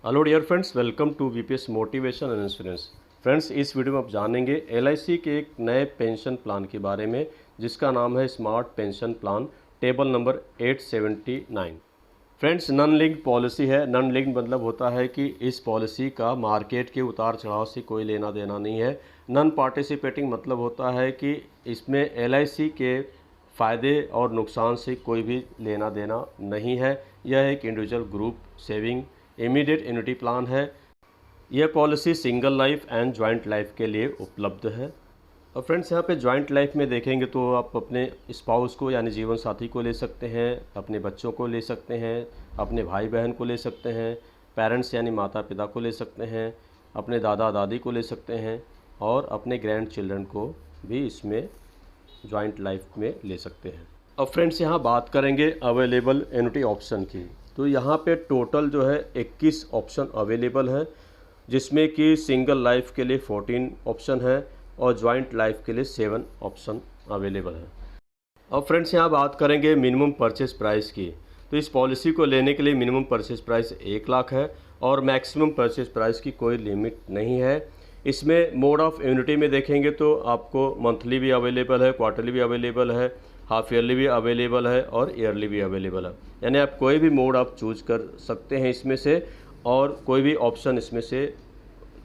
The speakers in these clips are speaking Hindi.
Hello dear friends, welcome to VPS motivation and insurance. Friends, इस वीडियो में आप जानेंगे एलआईसी के एक नए पेंशन प्लान के बारे में जिसका नाम है smart pension plan, table number 879। Friends, non linked policy है। नॉन लिंक्ड मतलब होता है कि इस पॉलिसी का मार्केट के उतार चढ़ाव से कोई लेना देना नहीं है। नॉन पार्टिसिपेटिंग मतलब होता है कि इसमें एलआईसी के फ़ायदे और नुकसान से कोई भी लेना देना नहीं है। यह एक individual group saving immediate annuity plan है। यह policy single life and joint life के लिए उपलब्ध है। और फ्रेंड्स, यहाँ पे जॉइंट लाइफ में देखेंगे तो आप अपने स्पाउस को यानी जीवन साथी को ले सकते हैं, अपने बच्चों को ले सकते हैं, अपने भाई बहन को ले सकते हैं, पेरेंट्स यानी माता पिता को ले सकते हैं, अपने दादा दादी को ले सकते हैं और अपने ग्रैंड चिल्ड्रन को भी इसमें जॉइंट लाइफ में ले सकते हैं। अब फ्रेंड्स, यहाँ बात करेंगे अवेलेबल एन्युटी ऑप्शन की। तो यहाँ पे टोटल जो है 21 ऑप्शन अवेलेबल हैं, जिसमें कि सिंगल लाइफ के लिए 14 ऑप्शन है और जॉइंट लाइफ के लिए 7 ऑप्शन अवेलेबल है। अब फ्रेंड्स, यहाँ बात करेंगे मिनिमम परचेस प्राइस की। तो इस पॉलिसी को लेने के लिए मिनिमम परचेस प्राइस 1 लाख है और मैक्सिमम परचेस प्राइस की कोई लिमिट नहीं है। इसमें मोड ऑफ एन्युटी में देखेंगे तो आपको मंथली भी अवेलेबल है, क्वार्टरली भी अवेलेबल है, हाफ ईयरली भी अवेलेबल है और ईयरली भी अवेलेबल है। यानी आप कोई भी मोड आप चूज कर सकते हैं इसमें से और कोई भी ऑप्शन इसमें से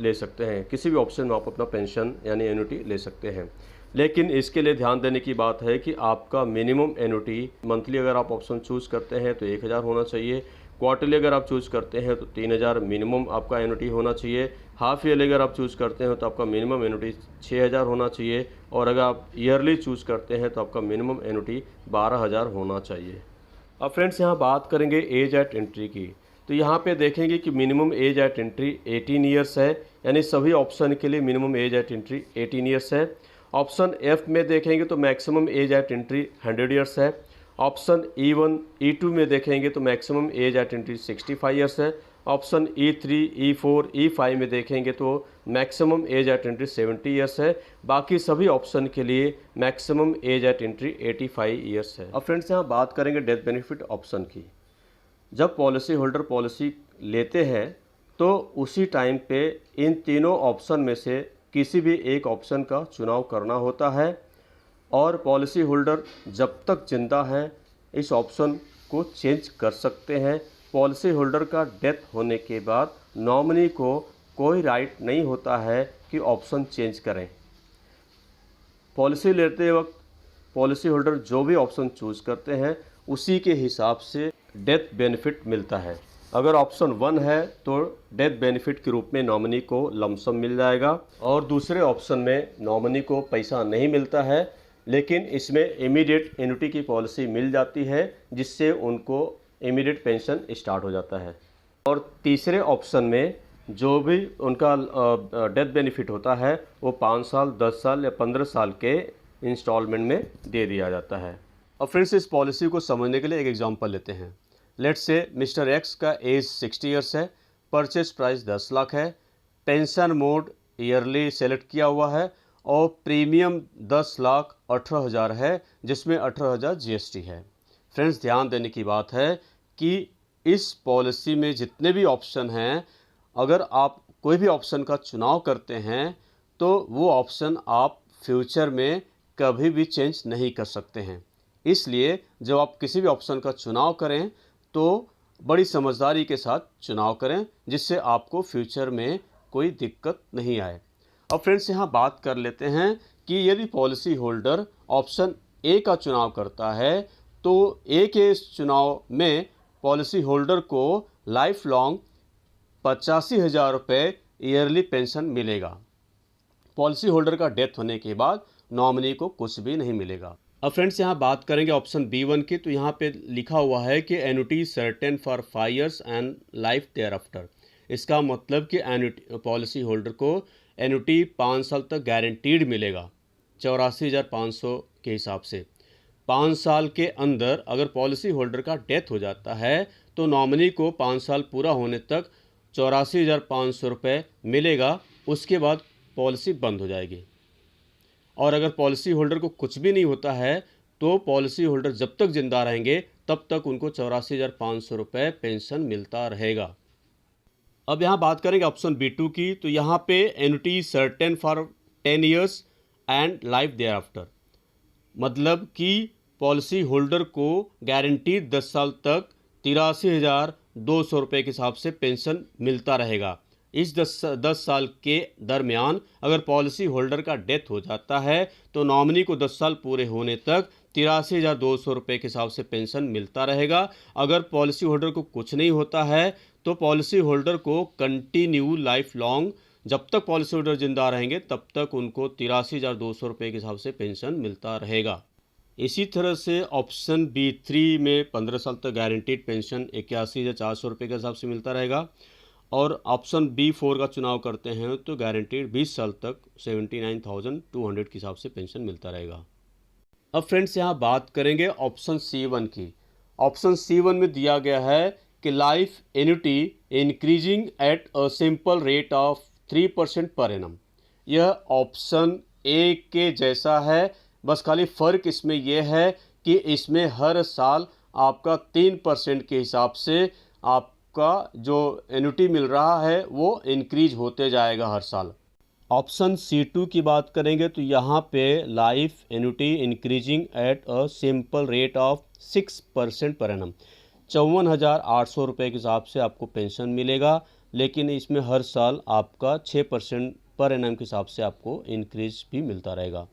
ले सकते हैं। किसी भी ऑप्शन में आप अपना पेंशन यानी एन्युटी ले सकते हैं। लेकिन इसके लिए ध्यान देने की बात है कि आपका मिनिमम एन्युटी मंथली अगर आप ऑप्शन चूज़ करते हैं तो 1000 होना चाहिए, क्वार्टरली अगर आप चूज़ करते हैं तो 3000 मिनिमम आपका एन्युटी होना चाहिए, हाफ ईयरली अगर आप चूज़ करते हैं तो आपका मिनिमम एन्युटी 6000 होना चाहिए और अगर आप ईयरली चूज़ करते हैं तो आपका मिनिमम एन्युटी 12000 होना चाहिए। अब फ्रेंड्स, यहाँ बात करेंगे एज एट एंट्री की। तो यहाँ पे देखेंगे कि minimum age eight entry 18 years है, यानी सभी ऑप्शन के लिए minimum age eight entry 18 years है। ऑप्शन एफ में देखेंगे तो maximum age eight entry 100 years है। ऑप्शन E1 E2 में देखेंगे तो maximum age eight entry 65 years है। ऑप्शन E3 E4 E5 में देखेंगे तो maximum age eight entry 70 years है। बाकी सभी ऑप्शन के लिए maximum age eight entry 85 years है। अब फ्रेंड्स, यहाँ बात करेंगे डेथ बेनिफिट ऑप्शन की। जब पॉलिसी होल्डर पॉलिसी लेते हैं तो उसी टाइम पे इन तीनों ऑप्शन में से किसी भी एक ऑप्शन का चुनाव करना होता है और पॉलिसी होल्डर जब तक जिंदा है इस ऑप्शन को चेंज कर सकते हैं। पॉलिसी होल्डर का डेथ होने के बाद नॉमिनी को कोई राइट नहीं होता है कि ऑप्शन चेंज करें। पॉलिसी लेते वक्त पॉलिसी होल्डर जो भी ऑप्शन चूज करते हैं उसी के हिसाब से डेथ बेनिफिट मिलता है। अगर ऑप्शन 1 है तो डेथ बेनिफिट के रूप में नॉमिनी को लमसम मिल जाएगा और दूसरे ऑप्शन में नॉमिनी को पैसा नहीं मिलता है, लेकिन इसमें इमीडिएट एन्युटी की पॉलिसी मिल जाती है जिससे उनको इमीडिएट पेंशन स्टार्ट हो जाता है। और तीसरे ऑप्शन में जो भी उनका डेथ बेनिफिट होता है वो 5 साल, 10 साल या 15 साल के इंस्टॉलमेंट में दे दिया जाता है। अब फ्रेंड्स, इस पॉलिसी को समझने के लिए एक एग्जांपल लेते हैं। लेट्स से मिस्टर एक्स का एज 60 ईयर्स है, परचेस प्राइस 10 लाख है, पेंशन मोड ईयरली सेलेक्ट किया हुआ है और प्रीमियम 10,18,000 है, जिसमें 18,000 GST है। फ्रेंड्स, ध्यान देने की बात है कि इस पॉलिसी में जितने भी ऑप्शन हैं, अगर आप कोई भी ऑप्शन का चुनाव करते हैं तो वो ऑप्शन आप फ्यूचर में कभी भी चेंज नहीं कर सकते हैं। इसलिए जब आप किसी भी ऑप्शन का चुनाव करें तो बड़ी समझदारी के साथ चुनाव करें जिससे आपको फ्यूचर में कोई दिक्कत नहीं आए। अब फ्रेंड्स, यहाँ बात कर लेते हैं कि यदि पॉलिसी होल्डर ऑप्शन ए का चुनाव करता है तो ए के चुनाव में पॉलिसी होल्डर को लाइफ लॉन्ग 85,000 रुपये ईयरली पेंशन मिलेगा। पॉलिसी होल्डर का डेथ होने के बाद नॉमिनी को कुछ भी नहीं मिलेगा। अब फ्रेंड्स, यहाँ बात करेंगे ऑप्शन B1 की। तो यहाँ पे लिखा हुआ है कि annuity certain for 5 years and life thereafter. इसका मतलब कि एन्युटी पॉलिसी होल्डर को एन्युटी 5 साल तक गारंटीड मिलेगा 84,500 के हिसाब से। 5 साल के अंदर अगर पॉलिसी होल्डर का डेथ हो जाता है तो नॉमिनी को 5 साल पूरा होने तक 84,500 रुपये मिलेगा। उसके बाद पॉलिसी बंद हो जाएगी। और अगर पॉलिसी होल्डर को कुछ भी नहीं होता है तो पॉलिसी होल्डर जब तक जिंदा रहेंगे तब तक उनको 84,500 रुपये पेंशन मिलता रहेगा। अब यहाँ बात करेंगे ऑप्शन B2 की, तो यहाँ पे annuity certain for 10 years and life thereafter, मतलब कि पॉलिसी होल्डर को गारंटीड 10 साल तक 83,200 रुपये के हिसाब से पेंशन मिलता रहेगा। इस 10 साल के दरमियान अगर पॉलिसी होल्डर का डेथ हो जाता है तो नॉमिनी को 10 साल पूरे होने तक 83,200 रुपये के हिसाब से पेंशन मिलता रहेगा। अगर पॉलिसी होल्डर को कुछ नहीं होता है तो पॉलिसी होल्डर को कंटिन्यू लाइफ लॉन्ग, जब तक पॉलिसी होल्डर जिंदा रहेंगे तब तक उनको 83,200 रुपये के हिसाब से पेंशन मिलता रहेगा। इसी तरह से ऑप्शन B3 में 15 साल तक गारंटीड पेंशन 81,400 रुपये के हिसाब से मिलता रहेगा, और ऑप्शन B4 का चुनाव करते हैं तो गारंटीड 20 साल तक 79,200 के हिसाब से पेंशन मिलता रहेगा। अब फ्रेंड्स यहाँ बात करेंगे ऑप्शन C1 की। ऑप्शन C1 में दिया गया है कि life annuity increasing at a simple rate of 3% per annum. यह ऑप्शन ए के जैसा है, बस खाली फ़र्क इसमें यह है कि इसमें हर साल आपका 3% के हिसाब से आपका जो एन्युटी मिल रहा है वो इंक्रीज होते जाएगा हर साल। ऑप्शन C2 की बात करेंगे तो यहाँ पे life annuity increasing at a simple rate of 6% per annum, 54,800 रुपये के हिसाब से आपको पेंशन मिलेगा, लेकिन इसमें हर साल आपका 6% पर एनम के हिसाब से आपको इंक्रीज भी मिलता रहेगा।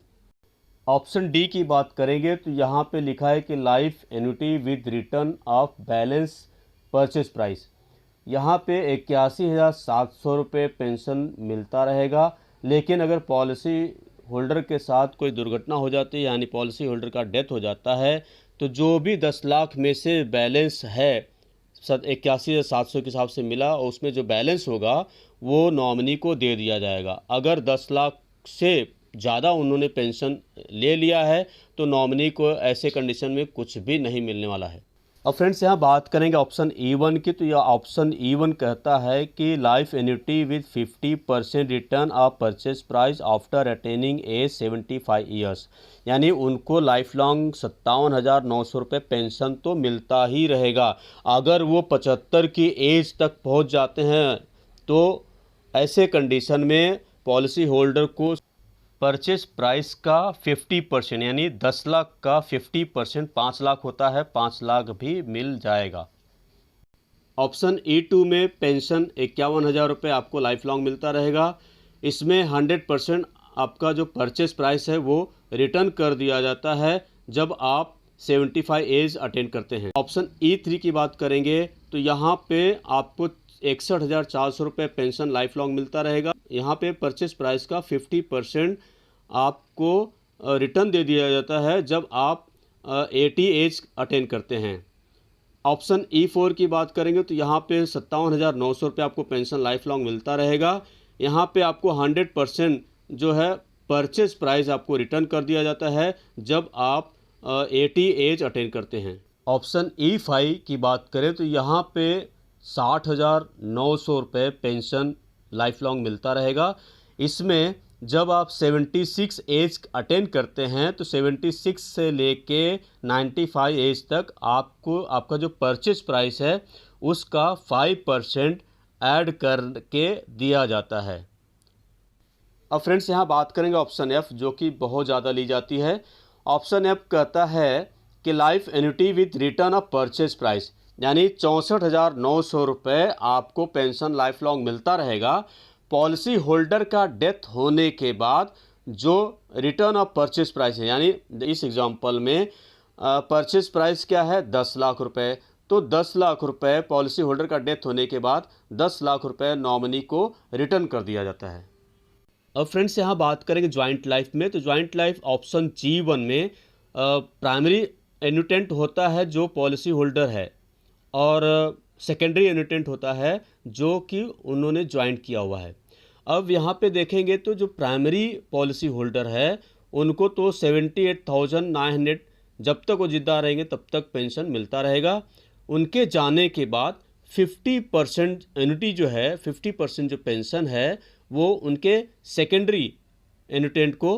ऑप्शन डी की बात करेंगे तो यहाँ पे लिखा है कि life annuity with return of balance purchase price, यहाँ पे 81,700 रुपये पेंशन मिलता रहेगा, लेकिन अगर पॉलिसी होल्डर के साथ कोई दुर्घटना हो जाती है यानी पॉलिसी होल्डर का डेथ हो जाता है तो जो भी 10 लाख में से बैलेंस है 81,700 के हिसाब से मिला, और उसमें जो बैलेंस होगा वो नॉमिनी को दे दिया जाएगा। अगर 10 लाख से ज़्यादा उन्होंने पेंशन ले लिया है तो नॉमिनी को ऐसे कंडीशन में कुछ भी नहीं मिलने वाला है। अब फ्रेंड्स यहाँ बात करेंगे ऑप्शन E1 की, तो यह ऑप्शन E1 कहता है कि life annuity with 50% return of purchase price after attaining age 75 years, यानी उनको लाइफ लॉन्ग 57,900 रुपये पेंशन तो मिलता ही रहेगा। अगर वो 75 की एज तक पहुँच जाते हैं तो ऐसे कंडीशन में पॉलिसी होल्डर को परचेज प्राइस का 50% यानी 10 लाख का 50% 5 लाख होता है, 5 लाख भी मिल जाएगा। ऑप्शन E2 में पेंशन 51,000 रुपये आपको लाइफ लॉन्ग मिलता रहेगा। इसमें 100% आपका जो परचेज प्राइस है वो रिटर्न कर दिया जाता है जब आप 75 एज अटेंड करते हैं। ऑप्शन E3 की बात करेंगे तो यहाँ पे आपको 61,400 रुपये पेंशन लाइफ लॉन्ग मिलता रहेगा। यहाँ पे परचेज प्राइस का 50% आपको रिटर्न दे दिया जाता है जब आप 80 एज अटेंड करते हैं। ऑप्शन E4 की बात करेंगे तो यहाँ पे 57,900 रुपये आपको पेंशन लाइफ लॉन्ग मिलता रहेगा। यहाँ पे आपको 100% जो है परचेज प्राइस आपको रिटर्न कर दिया जाता है जब आप 80 एज अटेंड करते हैं। ऑप्शन E5 की बात करें तो यहाँ पे 60,900 रुपये पेंशन लाइफ लॉन्ग मिलता रहेगा। इसमें जब आप 76 एज अटेंड करते हैं तो 76 से लेके 95 एज तक आपको आपका जो परचेज प्राइस है उसका 5% ऐड करके दिया जाता है। अब फ्रेंड्स यहाँ बात करेंगे ऑप्शन F, जो कि बहुत ज़्यादा ली जाती है। ऑप्शन F कहता है कि life annuity with return of purchase price, यानी 64,900 रुपये आपको पेंशन लाइफ लॉन्ग मिलता रहेगा। पॉलिसी होल्डर का डेथ होने के बाद जो रिटर्न ऑफ परचेज प्राइस है, यानी इस एग्जांपल में परचेज प्राइस क्या है 10 लाख रुपए, तो 10 लाख रुपए पॉलिसी होल्डर का डेथ होने के बाद 10 लाख रुपए नॉमिनी को रिटर्न कर दिया जाता है। अब फ्रेंड्स यहाँ बात करेंगे ज्वाइंट लाइफ में, तो ज्वाइंट लाइफ ऑप्शन G1 में प्राइमरी एन्युटेंट होता है जो पॉलिसी होल्डर है, और सेकेंडरी एन्युटेंट होता है जो कि उन्होंने ज्वाइंट किया हुआ है। अब यहाँ पे देखेंगे तो जो प्राइमरी पॉलिसी होल्डर है उनको तो 78,900 जब तक वो जिंदा रहेंगे तब तक पेंशन मिलता रहेगा। उनके जाने के बाद 50% एन्युटी जो है 50% जो पेंशन है वो उनके सेकेंडरी एन्युटेंट को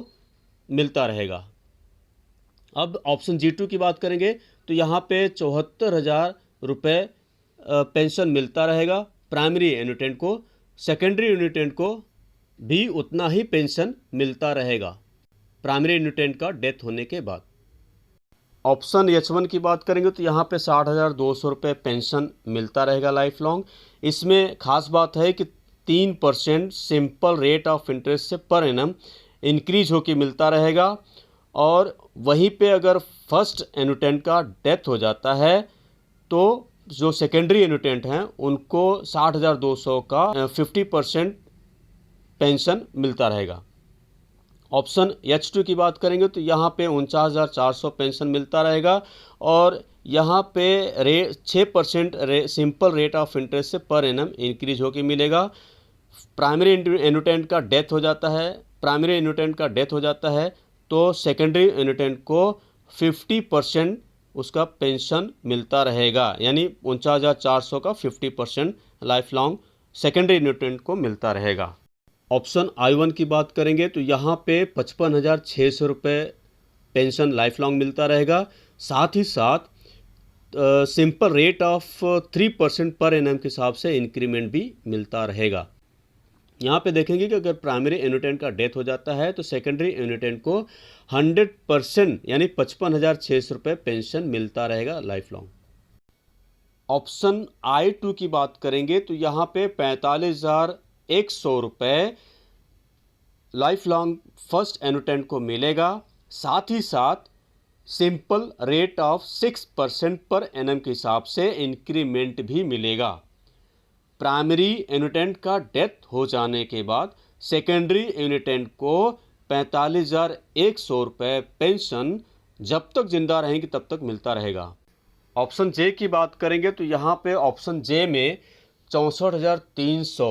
मिलता रहेगा। अब ऑप्शन G2 की बात करेंगे तो यहाँ पे 74,000 रुपये पेंशन मिलता रहेगा, प्राइमरी एनुटेंट को, सेकेंडरी एनुटेंट को भी उतना ही पेंशन मिलता रहेगा प्राइमरी एनुटेंट का डेथ होने के बाद। ऑप्शन H1 की बात करेंगे तो यहाँ पे 60,200 रुपये पेंशन मिलता रहेगा लाइफ लॉन्ग। इसमें खास बात है कि 3% सिंपल रेट ऑफ इंटरेस्ट से पर एनम इंक्रीज होकर मिलता रहेगा। और वहीं पे अगर फर्स्ट एनुटेंट का डेथ हो जाता है तो जो सेकेंडरी एनुटेंट हैं उनको 60,200 का 50% पेंशन मिलता रहेगा। ऑप्शन H2 की बात करेंगे तो यहाँ पे 49,400 पेंशन मिलता रहेगा और यहाँ पे 6% सिंपल रेट ऑफ इंटरेस्ट से पर एनम इंक्रीज होकर मिलेगा। प्राइमरी एनुटेंट का डेथ हो जाता है तो सेकेंडरी एनुटेंट को 50% उसका पेंशन मिलता रहेगा, यानी 49,400 का 50% लाइफ लॉन्ग सेकेंडरी एनुटेंट को मिलता रहेगा। ऑप्शन I1 की बात करेंगे तो यहाँ पे 55,600 रुपये पेंशन लाइफ लॉन्ग मिलता रहेगा। साथ ही साथ simple rate of 3% per annum के हिसाब से इंक्रीमेंट भी मिलता रहेगा। यहाँ पे देखेंगे कि अगर प्राइमरी एनुटेंट का डेथ हो जाता है तो सेकेंडरी एनुटेंट को 100% यानी 55,600 रुपये पेंशन मिलता रहेगा लाइफ लॉन्ग। ऑप्शन I2 की बात करेंगे तो यहाँ पे 45,100 रुपये लाइफ लॉन्ग फर्स्ट एनुटेंट को मिलेगा। साथ ही साथ simple rate of 6% per annum के हिसाब से इंक्रीमेंट भी मिलेगा। प्राइमरी एनुटेंट का डेथ हो जाने के बाद सेकेंडरी एनुटेंट को 45,100 रुपये पेंशन जब तक जिंदा रहेंगे तब तक मिलता रहेगा। ऑप्शन J की बात करेंगे तो यहाँ पे ऑप्शन J में 64,300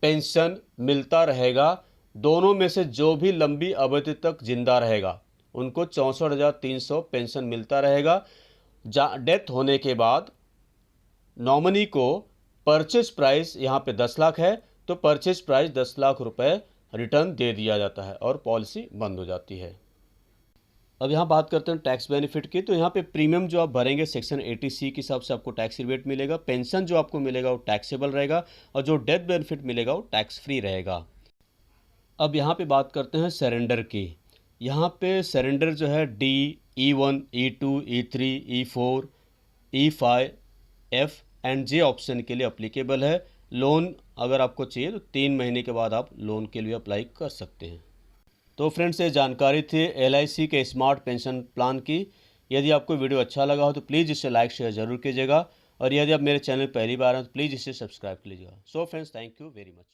पेंशन मिलता रहेगा। दोनों में से जो भी लंबी अवधि तक जिंदा रहेगा उनको 64,300 पेंशन मिलता रहेगा। डेथ होने के बाद नॉमिनी को परचेज प्राइस यहाँ पे 10 लाख है तो परचेज प्राइस 10 लाख रुपए रिटर्न दे दिया जाता है और पॉलिसी बंद हो जाती है। अब यहाँ बात करते हैं टैक्स बेनिफिट की। तो यहाँ पे प्रीमियम जो आप भरेंगे सेक्शन 80C के हिसाब से आपको टैक्स रिबेट मिलेगा। पेंशन जो आपको मिलेगा वो टैक्सेबल रहेगा और जो डेथ बेनिफिट मिलेगा वो टैक्स फ्री रहेगा। अब यहाँ पे बात करते हैं सरेंडर की। यहाँ पे सरेंडर जो है D, E1, E2, E3, E4, E5, F and J option के लिए अप्लीकेबल है। लोन अगर आपको चाहिए तो 3 महीने के बाद आप लोन के लिए अप्लाई कर सकते हैं। तो फ्रेंड्स, ये जानकारी थी LIC के स्मार्ट पेंशन प्लान की। यदि आपको वीडियो अच्छा लगा हो तो प्लीज़ इसे लाइक शेयर ज़रूर कीजिएगा और यदि आप मेरे चैनल पहली बार हैं तो प्लीज़ इसे सब्सक्राइब कीजिएगा। So friends, thank you very much.